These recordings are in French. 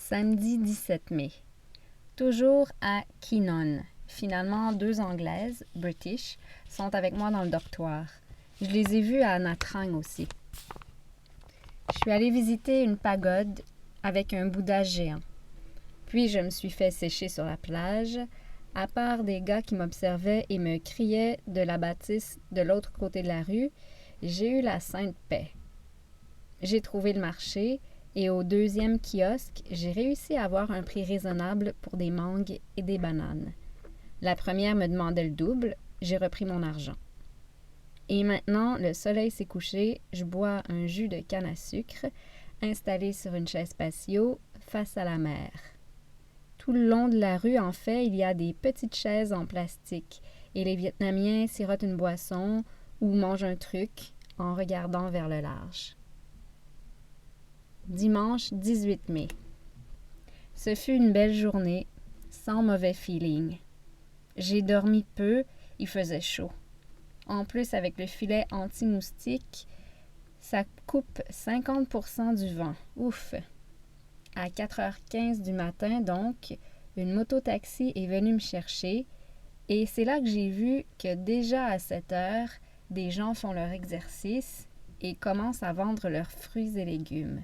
Samedi 17 mai. Toujours à Keenon. Finalement, 2 Anglaises, British, sont avec moi dans le dortoir. Je les ai vues à Nha Trang aussi. Je suis allée visiter une pagode avec un Bouddha géant. Puis je me suis fait sécher sur la plage, à part des gars qui m'observaient et me criaient de la bâtisse de l'autre côté de la rue, j'ai eu la sainte paix. J'ai trouvé le marché et au 2e kiosque, j'ai réussi à avoir un prix raisonnable pour des mangues et des bananes. La première me demandait le double, j'ai repris mon argent. Et maintenant, le soleil s'est couché, je bois un jus de canne à sucre, installé sur une chaise patio, face à la mer. Tout le long de la rue, en fait, il y a des petites chaises en plastique et les Vietnamiens sirotent une boisson ou mangent un truc en regardant vers le large. Dimanche 18 mai. Ce fut une belle journée, sans mauvais feeling. J'ai dormi peu, il faisait chaud. En plus, avec le filet anti-moustique, ça coupe 50% du vent. Ouf! À 4h15 du matin, donc, une moto-taxi est venue me chercher et c'est là que j'ai vu que déjà à 7h, des gens font leur exercice et commencent à vendre leurs fruits et légumes.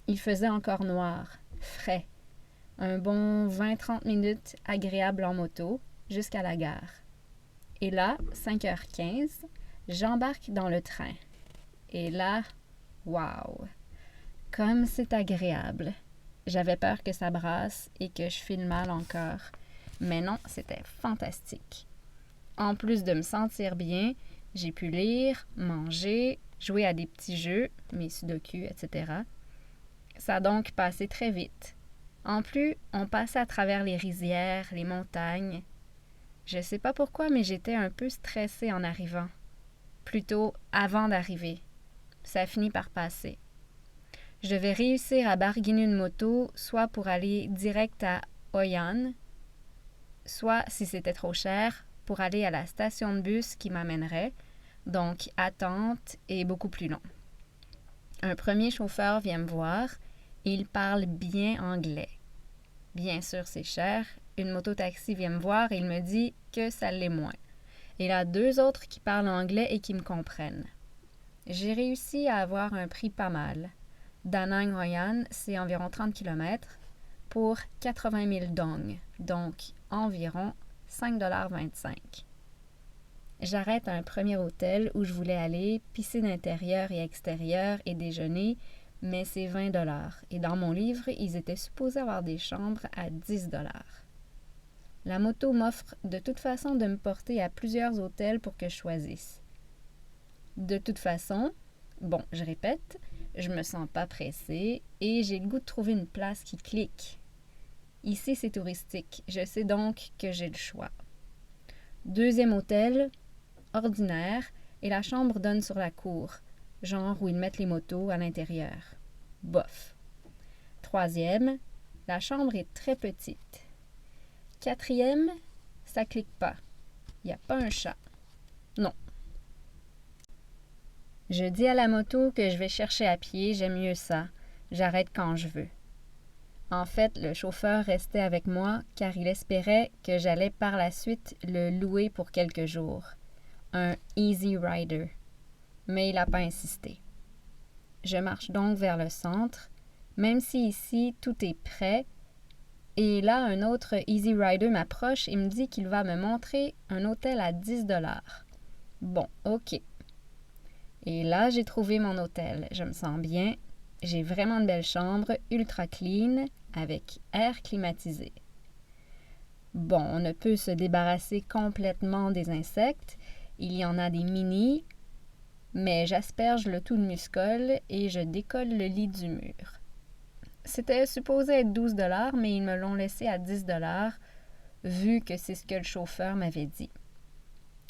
Il faisait encore noir, frais. Un bon 20-30 minutes agréable en moto jusqu'à la gare. Et là, 5h15, j'embarque dans le train. Et là, waouh! Comme c'est agréable. J'avais peur que ça brasse et que je file mal encore. Mais non, c'était fantastique. En plus de me sentir bien, j'ai pu lire, manger, jouer à des petits jeux, mes sudoku, etc. Ça a donc passé très vite. En plus, on passait à travers les rizières, les montagnes. Je sais pas pourquoi, mais j'étais un peu stressée en arrivant. Plutôt avant d'arriver. Ça a fini par passer. Je devais réussir à barguiner une moto, soit pour aller direct à Hoi An, soit, si c'était trop cher, pour aller à la station de bus qui m'amènerait, donc attente et beaucoup plus long. Un premier chauffeur vient me voir et il parle bien anglais. Bien sûr, c'est cher. Une moto-taxi vient me voir et il me dit que ça l'est moins. Il y a 2 autres qui parlent anglais et qui me comprennent. J'ai réussi à avoir un prix pas mal. Da Nang Hoi An, c'est environ 30 km pour 80 000 dong, donc environ 5,25 $. J'arrête à un premier hôtel où je voulais aller, piscine intérieure et extérieure et déjeuner, mais c'est 20 $. Et dans mon livre, ils étaient supposés avoir des chambres à 10 $. La moto m'offre de toute façon de me porter à plusieurs hôtels pour que je choisisse. De toute façon, bon, je répète, je me sens pas pressée et j'ai le goût de trouver une place qui clique. Ici, c'est touristique. Je sais donc que j'ai le choix. 2e hôtel, ordinaire, et la chambre donne sur la cour, genre où ils mettent les motos à l'intérieur. Bof. 3e, la chambre est très petite. 4e, ça clique pas. Il n'y a pas un chat. Non. Je dis à la moto que je vais chercher à pied, j'aime mieux ça. J'arrête quand je veux. En fait, le chauffeur restait avec moi car il espérait que j'allais par la suite le louer pour quelques jours. Un Easy Rider. Mais il n'a pas insisté. Je marche donc vers le centre, même si ici tout est prêt. Et là, un autre Easy Rider m'approche et me dit qu'il va me montrer un hôtel à 10 $. Bon, ok. Et là, j'ai trouvé mon hôtel. Je me sens bien. J'ai vraiment de belles chambres, ultra clean, avec air climatisé. Bon, on ne peut se débarrasser complètement des insectes. Il y en a des mini, mais j'asperge le tout de muscol et je décolle le lit du mur. C'était supposé être 12 $, mais ils me l'ont laissé à 10 $, vu que c'est ce que le chauffeur m'avait dit.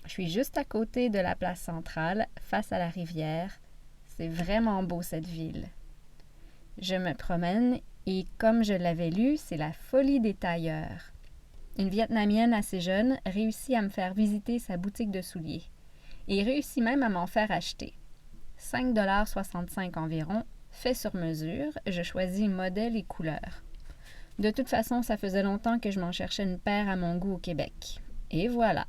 Je suis juste à côté de la place centrale, face à la rivière. C'est vraiment beau cette ville. Je me promène et comme je l'avais lu, c'est la folie des tailleurs. Une Vietnamienne assez jeune réussit à me faire visiter sa boutique de souliers et réussit même à m'en faire acheter. 5,65 $ environ, fait sur mesure, je choisis modèle et couleur. De toute façon, ça faisait longtemps que je m'en cherchais une paire à mon goût au Québec. Et voilà.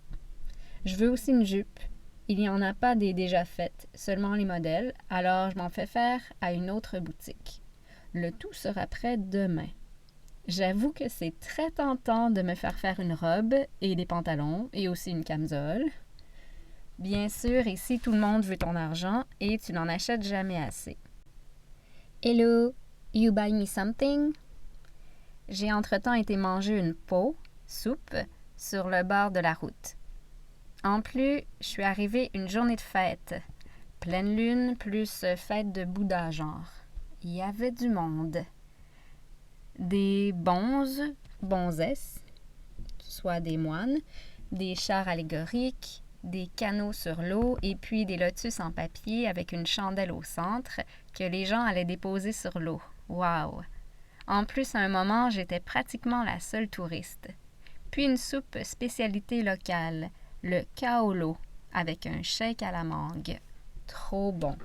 Je veux aussi une jupe. Il n'y en a pas des déjà faites, seulement les modèles, alors je m'en fais faire à une autre boutique. Le tout sera prêt demain. J'avoue que c'est très tentant de me faire faire une robe et des pantalons et aussi une camisole. Bien sûr, ici, tout le monde veut ton argent et tu n'en achètes jamais assez. Hello, you buy me something? J'ai entre-temps été manger une soupe, sur le bord de la route. En plus, je suis arrivée une journée de fête. Pleine lune plus fête de Bouddha, genre. Il y avait du monde. Des bonzesses, soit des moines, des chars allégoriques, des canaux sur l'eau et puis des lotus en papier avec une chandelle au centre que les gens allaient déposer sur l'eau. Wow! En plus, à un moment, j'étais pratiquement la seule touriste. Puis une soupe spécialité locale, le kaolo, avec un shake à la mangue. Trop bon!